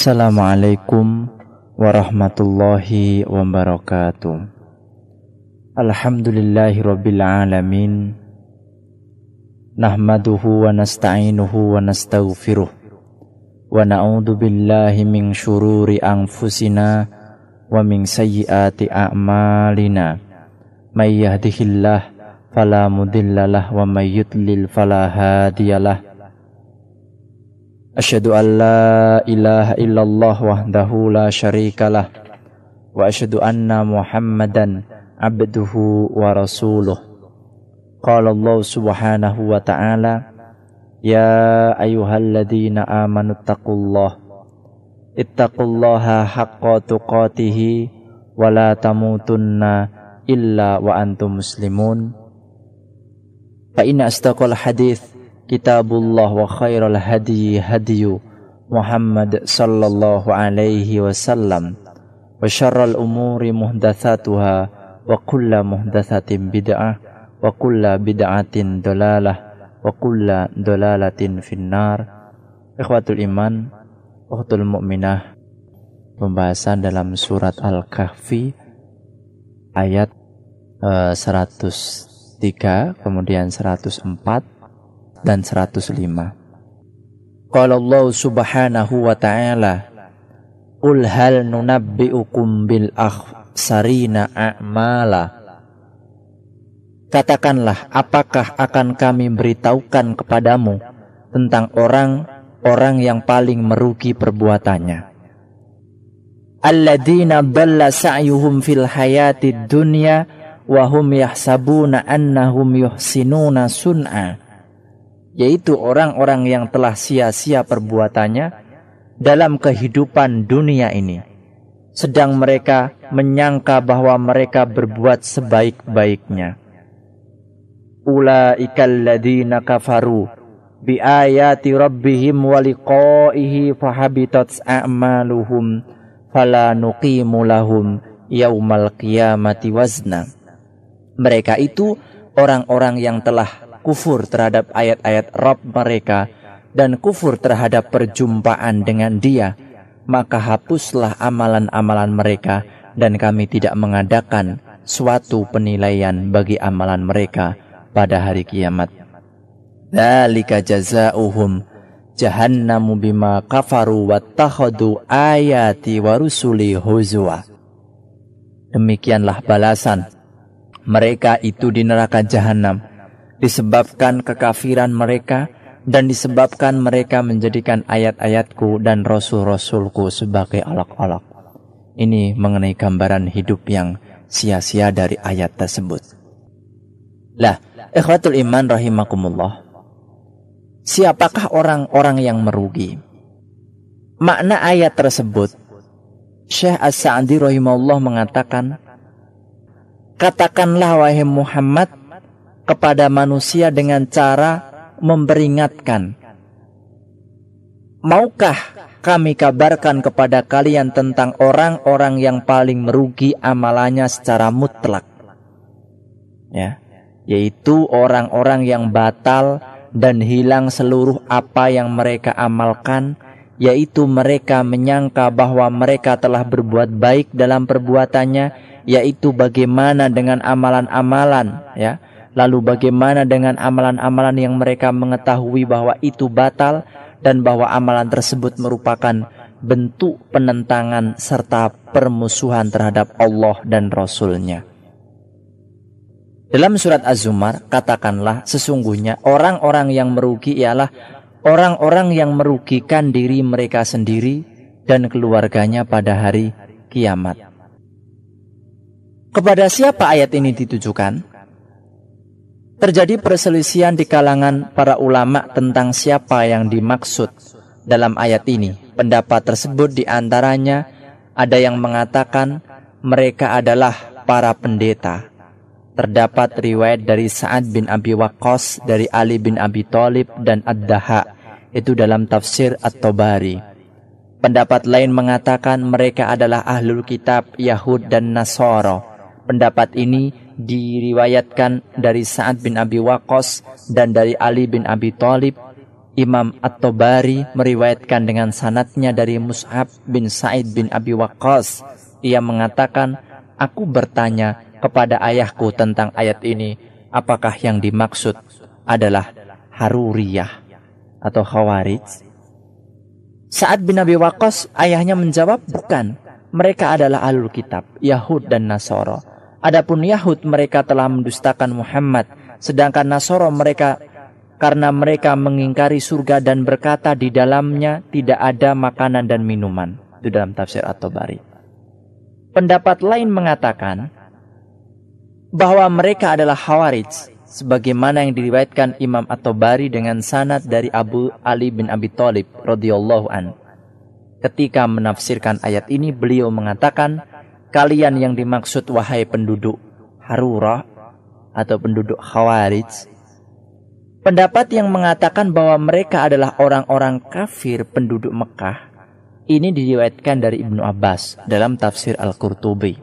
Assalamualaikum warahmatullahi wabarakatuh. Alhamdulillahirabbil alamin. Nahmaduhu wa nasta'inuhu wa nastaghfiruh. Wa na'udzu billahi min syururi anfusina wa min sayyiati a'malina. May yahdihillahu fala mudhillalah wa may yudlil fala hadiyalah. Asyhadu an la ilaha illallah wahdahu la syarikalah wa asyhadu anna Muhammadan abduhu wa rasuluh. Qala Allah subhanahu wa ta'ala, ya ayyuhalladzina amanu ittaqullaha haqqa tuqatih wa la tamutunna illa wa antum muslimun. Fa inna asdaqal hadits kitabullah wa khairal hadi hadiyu Muhammad sallallahu alaihi wasallam wa syarral umuri muhdatsatuha wa kullu muhdatsatin bid'ah wa kullu bid'atin dalalah wa kullu dalalatin finnar. Ikhwatul iman, ukhtul mukminah, pembahasan dalam surat Al-Kahfi ayat 103 kemudian 104 dan 105. Qala Allah subhanahu wa ta'ala, qul hal nunabbi'ukum bil akhsarina a'mala. Katakanlah, apakah akan kami beritahukan kepadamu tentang orang-orang yang paling merugi perbuatannya. Alladzina dhalla sa'yuhum fil hayatid dunya wa hum yahsabuna annahum yuhsinuna sun'a. Yaitu orang-orang yang telah sia-sia perbuatannya dalam kehidupan dunia ini, sedang mereka menyangka bahwa mereka berbuat sebaik-baiknya. Ulaikal ladzina kafaru bi ayati rabbihim wa liqa'ihi fahabitat a'maluhum fala nuqimu lahum yaumal qiyamati wazna. Mereka itu orang-orang yang telah kufur terhadap ayat-ayat Rabb mereka dan kufur terhadap perjumpaan dengan Dia, maka hapuslah amalan-amalan mereka dan kami tidak mengadakan suatu penilaian bagi amalan mereka pada hari kiamat. Dzalika jazaohum jahannamu bima kafaru wattakhadhu ayati wa rusuli huzwa. Demikianlah balasan mereka itu di neraka jahanam, disebabkan kekafiran mereka dan disebabkan mereka menjadikan ayat-ayatku dan rasul-rasulku sebagai olok-olok. Ini mengenai gambaran hidup yang sia-sia dari ayat tersebut. Lah, ikhwatul iman rahimakumullah, siapakah orang-orang yang merugi? Makna ayat tersebut, Syekh As-Sa'di rahimahullah mengatakan, katakanlah wahai Muhammad kepada manusia dengan cara memperingatkan. Maukah kami kabarkan kepada kalian tentang orang-orang yang paling merugi amalannya secara mutlak? Ya, yaitu orang-orang yang batal dan hilang seluruh apa yang mereka amalkan, yaitu mereka menyangka bahwa mereka telah berbuat baik dalam perbuatannya, yaitu bagaimana dengan amalan-amalan, ya. Lalu bagaimana dengan amalan-amalan yang mereka mengetahui bahwa itu batal dan bahwa amalan tersebut merupakan bentuk penentangan serta permusuhan terhadap Allah dan Rasul-Nya. Dalam surat Az-Zumar, katakanlah sesungguhnya orang-orang yang merugi ialah orang-orang yang merugikan diri mereka sendiri dan keluarganya pada hari kiamat. Kepada siapa ayat ini ditujukan? Terjadi perselisihan di kalangan para ulama tentang siapa yang dimaksud dalam ayat ini. Pendapat tersebut diantaranya ada yang mengatakan mereka adalah para pendeta. Terdapat riwayat dari Sa'ad bin Abi Waqqas, dari Ali bin Abi Thalib dan Ad-Daha, itu dalam tafsir At-Tabari. Pendapat lain mengatakan mereka adalah ahlul kitab Yahud dan Nasara. Pendapat ini diriwayatkan dari Sa'ad bin Abi Waqqas dan dari Ali bin Abi Thalib Imam At-Tabari meriwayatkan dengan sanadnya dari Mus'ab bin Sa'id bin Abi Waqqas. Ia mengatakan, aku bertanya kepada ayahku tentang ayat ini, apakah yang dimaksud adalah Haruriyah atau Khawarij? Sa'ad bin Abi Waqqas, ayahnya menjawab, bukan. Mereka adalah Ahlul Kitab, Yahud dan Nasara. Adapun Yahud, mereka telah mendustakan Muhammad, sedangkan Nasara karena mereka mengingkari surga dan berkata di dalamnya tidak ada makanan dan minuman. Itu dalam tafsir At-Tabari. Pendapat lain mengatakan bahwa mereka adalah Khawarij, sebagaimana yang diriwayatkan Imam At-Tabari dengan sanad dari Abu Ali bin Abi Thalib radhiyallahu an. Ketika menafsirkan ayat ini, beliau mengatakan, kalian yang dimaksud wahai penduduk Harurah atau penduduk Khawarij. Pendapat yang mengatakan bahwa mereka adalah orang-orang kafir penduduk Mekah, ini diriwayatkan dari Ibnu Abbas dalam tafsir Al-Qurtubi.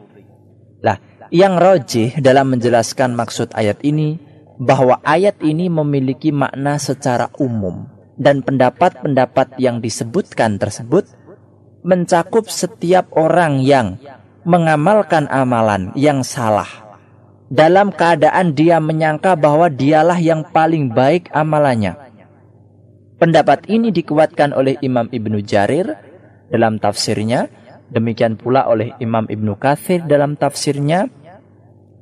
Lah, yang rajih dalam menjelaskan maksud ayat ini, bahwa ayat ini memiliki makna secara umum, dan pendapat-pendapat yang disebutkan tersebut mencakup setiap orang yang mengamalkan amalan yang salah, dalam keadaan dia menyangka bahwa dialah yang paling baik amalannya. Pendapat ini dikuatkan oleh Imam Ibnu Jarir dalam tafsirnya, demikian pula oleh Imam Ibnu Katsir dalam tafsirnya.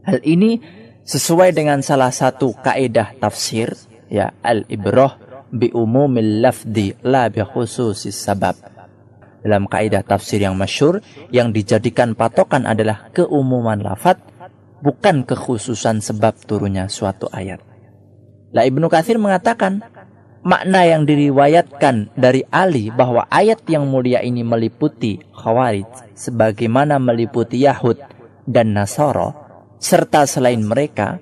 Hal ini sesuai dengan salah satu kaidah tafsir, ya, al-ibrah bi umumil lafzi la bi khususis sabab. Dalam kaidah tafsir yang masyhur, yang dijadikan patokan adalah keumuman lafaz, bukan kekhususan sebab turunnya suatu ayat. Lah, Ibnu Katsir mengatakan, makna yang diriwayatkan dari Ali bahwa ayat yang mulia ini meliputi Khawarij sebagaimana meliputi Yahud dan Nasara serta selain mereka,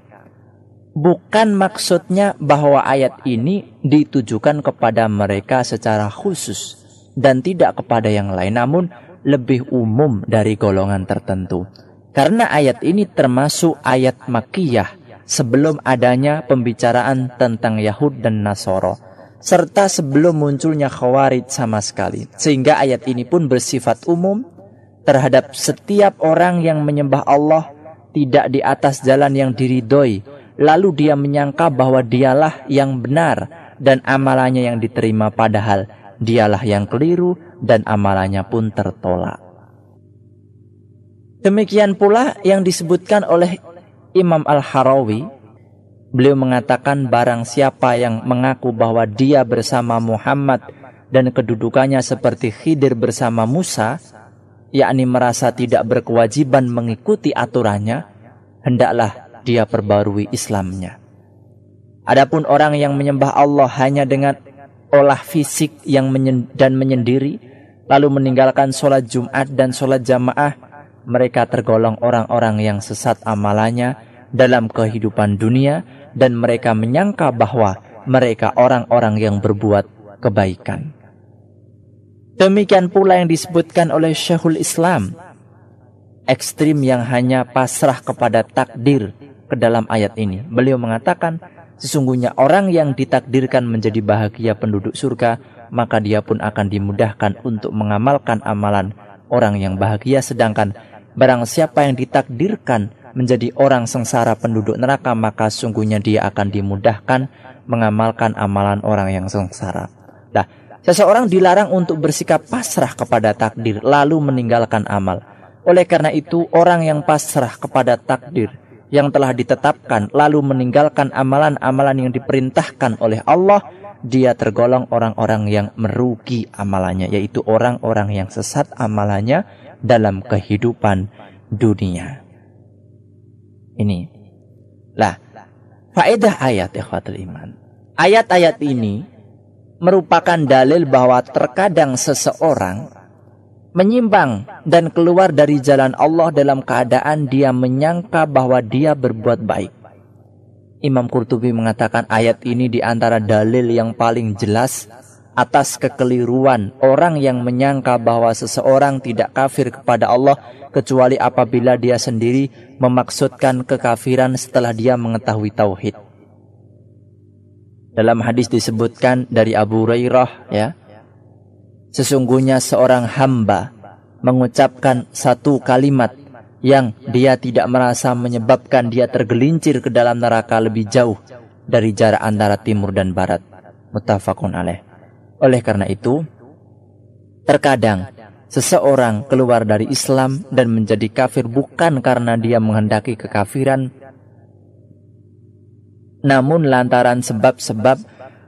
bukan maksudnya bahwa ayat ini ditujukan kepada mereka secara khusus dan tidak kepada yang lain, namun lebih umum dari golongan tertentu. Karena ayat ini termasuk ayat Makkiyah sebelum adanya pembicaraan tentang Yahud dan Nasara, serta sebelum munculnya Khawarij sama sekali. Sehingga ayat ini pun bersifat umum terhadap setiap orang yang menyembah Allah tidak di atas jalan yang diridhoi, lalu dia menyangka bahwa dialah yang benar dan amalannya yang diterima, padahal dialah yang keliru dan amalannya pun tertolak. Demikian pula yang disebutkan oleh Imam Al-Harawi. Beliau mengatakan, barang siapa yang mengaku bahwa dia bersama Muhammad dan kedudukannya seperti Khidir bersama Musa, yakni merasa tidak berkewajiban mengikuti aturannya, hendaklah dia perbarui Islamnya. Adapun orang yang menyembah Allah hanya dengan olah fisik dan menyendiri, lalu meninggalkan sholat Jumat dan sholat jamaah, mereka tergolong orang-orang yang sesat amalannya dalam kehidupan dunia, dan mereka menyangka bahwa mereka orang-orang yang berbuat kebaikan. Demikian pula yang disebutkan oleh Syekhul Islam, ekstrim yang hanya pasrah kepada takdir ke dalam ayat ini. Beliau mengatakan, sesungguhnya orang yang ditakdirkan menjadi bahagia penduduk surga, maka dia pun akan dimudahkan untuk mengamalkan amalan orang yang bahagia, sedangkan barang siapa yang ditakdirkan menjadi orang sengsara penduduk neraka, maka sungguhnya dia akan dimudahkan mengamalkan amalan orang yang sengsara. Nah, seseorang dilarang untuk bersikap pasrah kepada takdir lalu meninggalkan amal. Oleh karena itu, orang yang pasrah kepada takdir yang telah ditetapkan lalu meninggalkan amalan-amalan yang diperintahkan oleh Allah, dia tergolong orang-orang yang merugi amalannya, yaitu orang-orang yang sesat amalannya dalam kehidupan dunia ini. Lah, faedah ayat ikhwatul iman. Ayat-ayat ini merupakan dalil bahwa terkadang seseorang menyimpang dan keluar dari jalan Allah dalam keadaan dia menyangka bahwa dia berbuat baik. Imam Qurtubi mengatakan ayat ini di antara dalil yang paling jelas atas kekeliruan orang yang menyangka bahwa seseorang tidak kafir kepada Allah kecuali apabila dia sendiri memaksudkan kekafiran setelah dia mengetahui tauhid. Dalam hadis disebutkan dari Abu Hurairah, ya, sesungguhnya seorang hamba mengucapkan satu kalimat yang dia tidak merasa menyebabkan dia tergelincir ke dalam neraka lebih jauh dari jarak antara timur dan barat. Muttafaqun alaih. Oleh karena itu, terkadang seseorang keluar dari Islam dan menjadi kafir bukan karena dia menghendaki kekafiran, namun lantaran sebab-sebab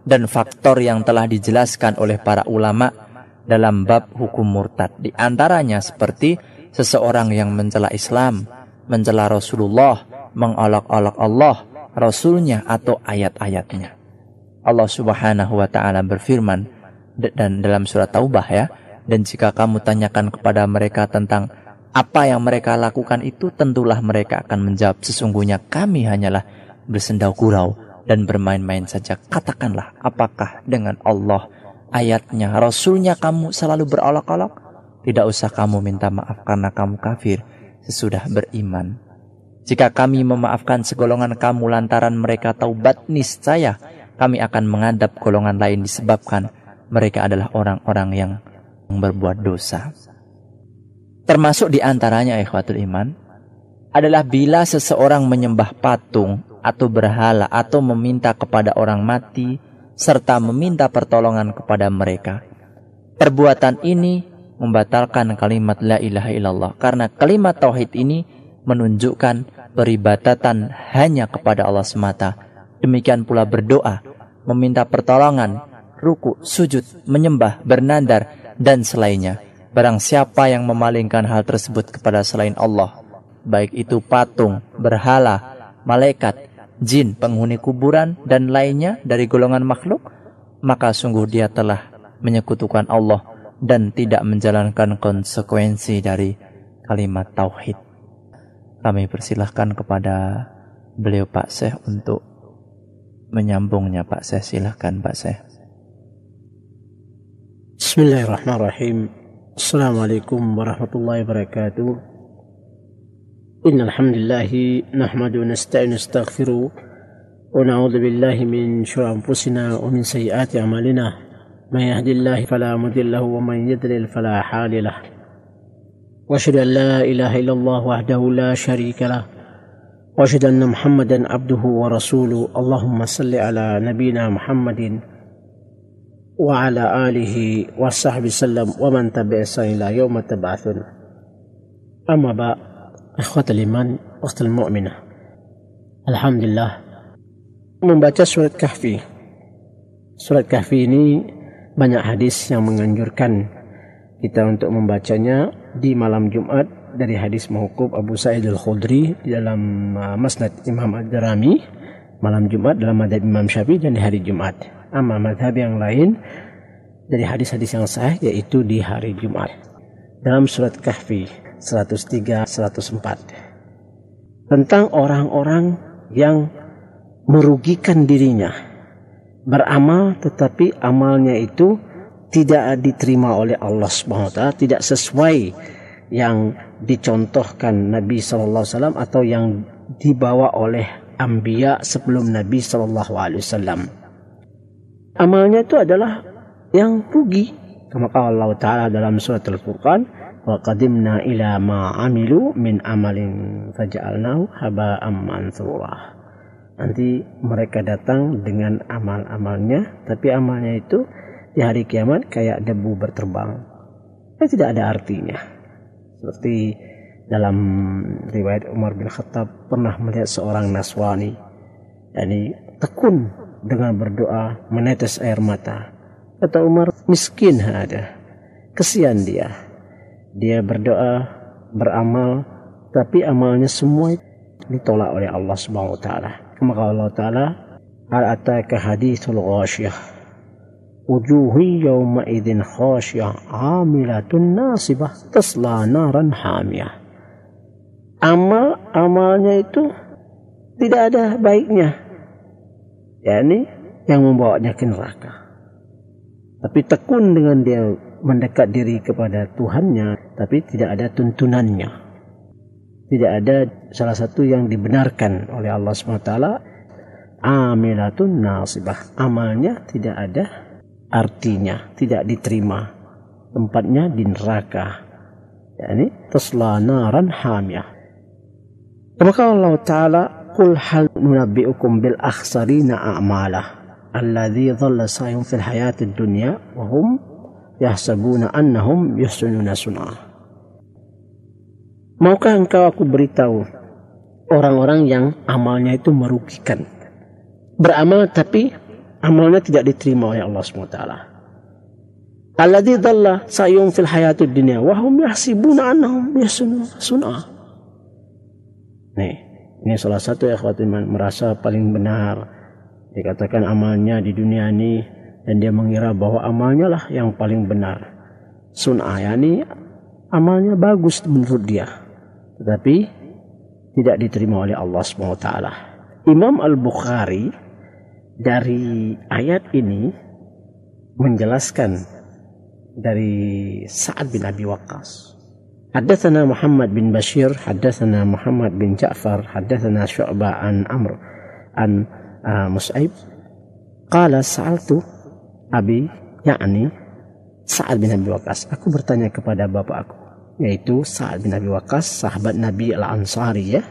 dan faktor yang telah dijelaskan oleh para ulama dalam bab hukum murtad. Di antaranya seperti seseorang yang mencela Islam, mencela Rasulullah, mengolok-olok Allah, Rasulnya, atau ayat-ayatnya. Allah Subhanahu wa ta'ala berfirman dan dalam surat Taubah, ya, dan jika kamu tanyakan kepada mereka tentang apa yang mereka lakukan itu, tentulah mereka akan menjawab, sesungguhnya kami hanyalah bersendau gurau dan bermain-main saja. Katakanlah, apakah dengan Allah, ayatnya, Rasulnya kamu selalu berolok-olok? Tidak usah kamu minta maaf karena kamu kafir sesudah beriman. Jika kami memaafkan segolongan kamu lantaran mereka taubat, niscaya kami akan mengadab golongan lain disebabkan mereka adalah orang-orang yang berbuat dosa. Termasuk di antaranya, ikhwatul iman, adalah bila seseorang menyembah patung atau berhala atau meminta kepada orang mati serta meminta pertolongan kepada mereka. Perbuatan ini membatalkan kalimat la ilaha illallah, karena kalimat tauhid ini menunjukkan peribadatan hanya kepada Allah semata. Demikian pula berdoa, meminta pertolongan, ruku, sujud, menyembah, bernadar, dan selainnya. Barang siapa yang memalingkan hal tersebut kepada selain Allah, baik itu patung, berhala, malaikat, jin, penghuni kuburan, dan lainnya dari golongan makhluk, maka sungguh dia telah menyekutukan Allah dan tidak menjalankan konsekuensi dari kalimat tauhid. Kami persilahkan kepada beliau Pak Syekh untuk menyambungnya. Pak Syekh, silahkan Pak Syekh. Bismillahirrahmanirrahim. Assalamualaikum warahmatullahi wabarakatuh. Innal hamdalillah nahmadu wa nasta'inu nastaghfiru wa na'udzu billahi min shururi anfusina wa min sayyiati a'malina. May yahdihillahu fala mudilla lahu wa man yudlil fala hadiya lahu. Wa asyhadu an la ilaha illallah wahdahu la syarika lahu wa asyhadu anna Muhammadan abduhu wa rasuluhu. Allahumma salli ala nabiyyina Muhammadin wa ala alihi wa sahbihi sallam wa man tabi'a ila yaumil tab'atsun. Amma ba, ikhwatul iman, ukhtul mu'minah. Alhamdulillah, membaca surat Kahfi. Surat Kahfi ini banyak hadis yang menganjurkan kita untuk membacanya di malam Jumat, dari hadis mauquf Abu Sa'id Al-Khudri di dalam Musnad Imam Ad-Darimi malam Jumat, dalam madhab Imam Syafi'i dan di hari Jumat. Amma madhab yang lain dari hadis-hadis yang sahih yaitu di hari Jumat. Dalam surat Kahfi 103, 104 tentang orang-orang yang merugikan dirinya, beramal tetapi amalnya itu tidak diterima oleh Allah SWT, tidak sesuai yang dicontohkan Nabi SAW atau yang dibawa oleh anbiya sebelum Nabi SAW. Amalnya itu adalah yang rugi. Kama qala Allah Ta'ala dalam surat Al-Furqan, wa qadimna ila ma amilu min amalin faja'alnahu haba'am mansura. Nanti mereka datang dengan amal-amalnya, tapi amalnya itu di hari kiamat kayak debu berterbang, tidak ada artinya. Seperti dalam riwayat Umar bin Khattab pernah melihat seorang Nasrani, yakni tekun dengan berdoa, menetes air mata. Kata Umar, miskin ada, kesian dia. Dia berdoa, beramal, tapi amalnya semua ditolak oleh Allah Subhanahu wa taala. Maka Allah Ta'ala, hal ataka hadithul ghashiyah, wujuhi yawma idin khashiyah, amilatun nasibah, tasla naran hamiyah. Amalnya itu tidak ada baiknya, yakni yang membawanya ke neraka. Tapi tekun dengan dia mendekat diri kepada Tuhannya, tapi tidak ada tuntunannya. Tidak ada salah satu yang dibenarkan oleh Allah SWT amilatun nasibah. Amalnya tidak ada artinya, tidak diterima. Tempatnya di neraka. Yani tasla naran hamiyah. Maka Allah Ta'ala, qul hal nunabbi'ukum bil akhsarina a'malah alladhi dhalla sa'yuhum fil hayatid dunya wa hum yahsabuna annahum yuhsinuna sun'a. Maukah engkau aku beritahu orang-orang yang amalnya itu merugikan, beramal tapi amalnya tidak diterima oleh Allah SWT. Alladzi dhalla sa'yuhum fil hayatid dunya wa hum yahsibuna annahum yuhsinuna sun'a. Nih, ini salah satu ikhwatul iman merasa paling benar. Dikatakan amalnya di dunia ini dan dia mengira bahwa amalnya lah yang paling benar. Sun'a, yani amalnya bagus menurut dia, tetapi tidak diterima oleh Allah SWT. Imam Al-Bukhari dari ayat ini menjelaskan dari Sa'ad bin Abi Waqqas. Haddatsana Muhammad bin Bashir, haddatsana Muhammad bin Ja'far, haddatsana Syu'bah an Amr an Mus'aib. Qala sa'altu Abi, yakni Sa'ad bin Abi Waqqas. Aku bertanya kepada bapak aku, yaitu Sa'ad bin Abi Waqqas, sahabat Nabi Al-Ansari, ya,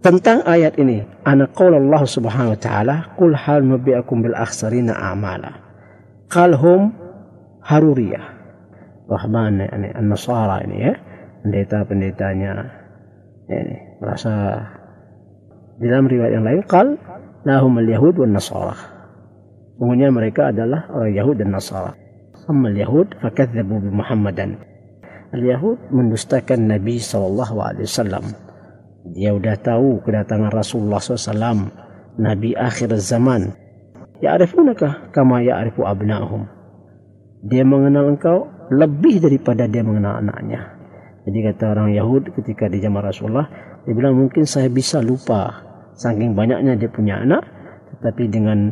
tentang ayat ini. Ana qaul Allah Subhanahu wa taala, qul hal nunabbi'ukum bil akhsarina a'mala. Qalhum Haruriyah, Rahman, ini An-Nasara ini, ya, pendeta-pendetanya ini merasa. Dalam riwayat yang lain, qal lahum al-yahud wan nasara. Semuanya mereka adalah orang Yahud dan Nasara. Amma al-yahud fakadzabu bi Muhammadan. Al-yahud mendustakan Nabi SAW. Dia sudah tahu kedatangan Rasulullah SAW, Nabi akhir zaman. Ya'rifunaka kama ya'rifu abna'ahum. Dia mengenal engkau lebih daripada dia mengenal anaknya. Jadi kata orang Yahud ketika di zaman Rasulullah, dia bilang mungkin saya bisa lupa saking banyaknya dia punya anak, tetapi dengan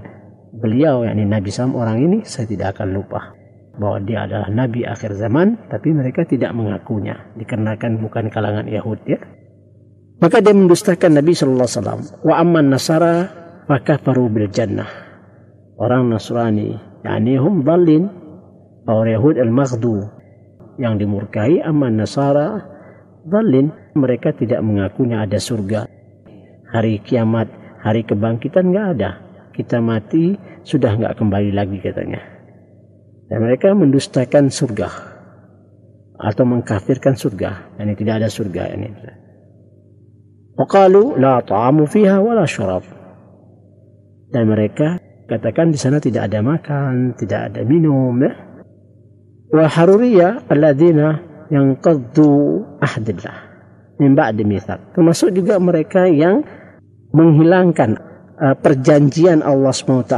beliau, yakni Nabi SAW orang ini, saya tidak akan lupa bahwa dia adalah Nabi akhir zaman. Tapi mereka tidak mengakunya dikarenakan bukan kalangan Yahud, ya. Maka dia mendustakan Nabi SAW. Wa amman nasara fakafaru bil jannah. Orang Nasrani, yakni hum dhalin, orang Yahud al-Maghdu, yang dimurkai. Amman nasara dhalin, mereka tidak mengakunya ada surga, hari kiamat, hari kebangkitan, nggak ada. Kita mati sudah nggak kembali lagi katanya. Dan mereka mendustakan surga atau mengkafirkan surga. Ini tidak ada surga ini. Waqalu la ta'amu fiha wala syarab. Dan mereka katakan di sana tidak ada makan, tidak ada minum, ya. Wa haruriyah alladzina yanqaddu ahdillah min ba'di mitsaq. Termasuk juga mereka yang menghilangkan perjanjian Allah SWT.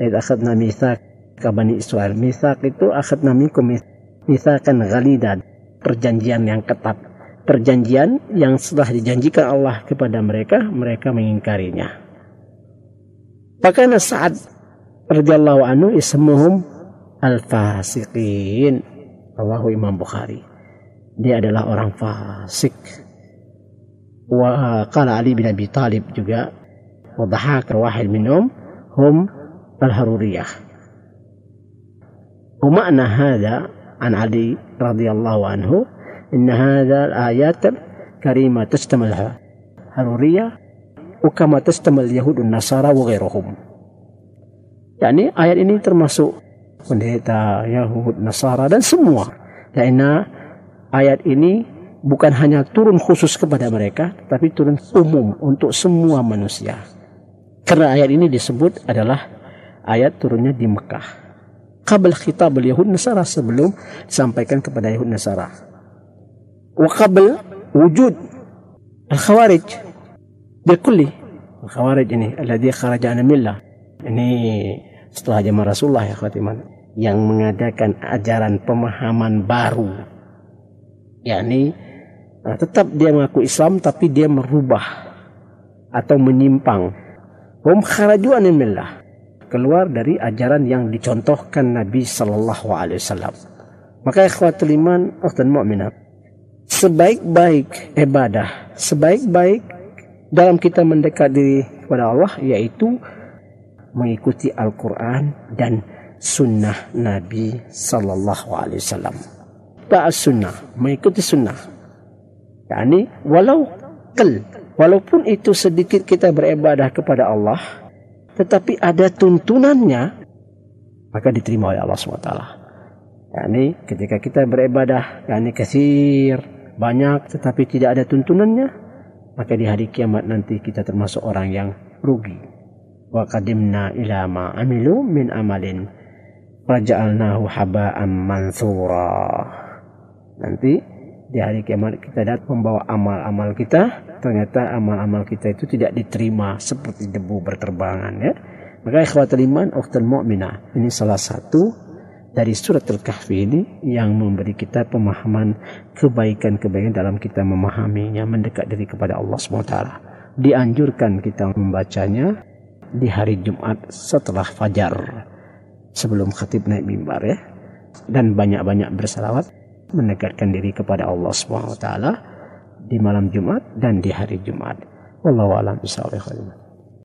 Idza akhadna mitsaq ka Bani Israil. Mitsaq itu akhadna minkum mitsaqan ghalidan, perjanjian yang ketat, perjanjian yang setelah dijanjikan Allah kepada mereka, mereka mengingkarinya. Bahkan Sa'ad radhiyallahu anhu ismuhum al-fasiqin. Rawahu Imam Bukhari. Dia adalah orang fasik. Wa qala Ali bin Abi Talib juga, wa dhahak wahid minhum hum al-haruriyah. Wa ma'na hadha an Ali radhiyallahu anhu, inna hadha al-ayat karimah tashtamal haruriyah wa kama tashtamal yahud an-nasara wa ghairuhum. Yani ayat ini termasuk pendeta Yahud, Nasara dan semua. Karena ayat ini bukan hanya turun khusus kepada mereka, tapi turun umum untuk semua manusia. Karena ayat ini disebut adalah ayat turunnya di Mekah. Qabl khitab al-Yahud Nasara, sebelum disampaikan kepada Yahud Nasara. Wa qabl wujud al-Khawarij bikulli. Al-Khawarij ini alladhi kharaja an millah. Ini setelah zaman Rasulullah, ya khatiman, yang mengadakan ajaran pemahaman baru, yakni tetap dia mengaku Islam tapi dia merubah atau menyimpang. Hum kharaju anil millah, keluar dari ajaran yang dicontohkan Nabi sallallahu alaihi wasallam. Maka ikhwatul iman, ukhtan mukminah, sebaik-baik ibadah, sebaik-baik dalam kita mendekat diri kepada Allah, yaitu mengikuti Al-Quran dan sunnah Nabi Sallallahu Alaihi Wasallam. Ta'as sunnah, mengikuti sunnah. Yani walaupun itu sedikit kita beribadah kepada Allah, tetapi ada tuntunannya, maka diterima oleh Allah SWT. Yani ketika kita beribadah, yani kasir, banyak, tetapi tidak ada tuntunannya, maka di hari kiamat nanti kita termasuk orang yang rugi. Wa qadimna ila ma amilu min amalin faja'alnahu haba'an mansura. Nanti di hari kiamat kita datang membawa amal-amal kita, ternyata amal-amal kita itu tidak diterima seperti debu berterbangan, ya. Maka ikhwatul iman, ukhtul mu'minah, ini salah satu dari surat Al-Kahfi ini yang memberi kita pemahaman kebaikan-kebaikan dalam kita memahaminya, mendekat diri kepada Allah SWT. Dianjurkan kita membacanya di hari Jumat setelah fajar, sebelum khatib naik mimbar, ya. Dan banyak-banyak bersalawat, mendekatkan diri kepada Allah SWT di malam Jumat dan di hari Jumat. Wallahu a'lam bishawab.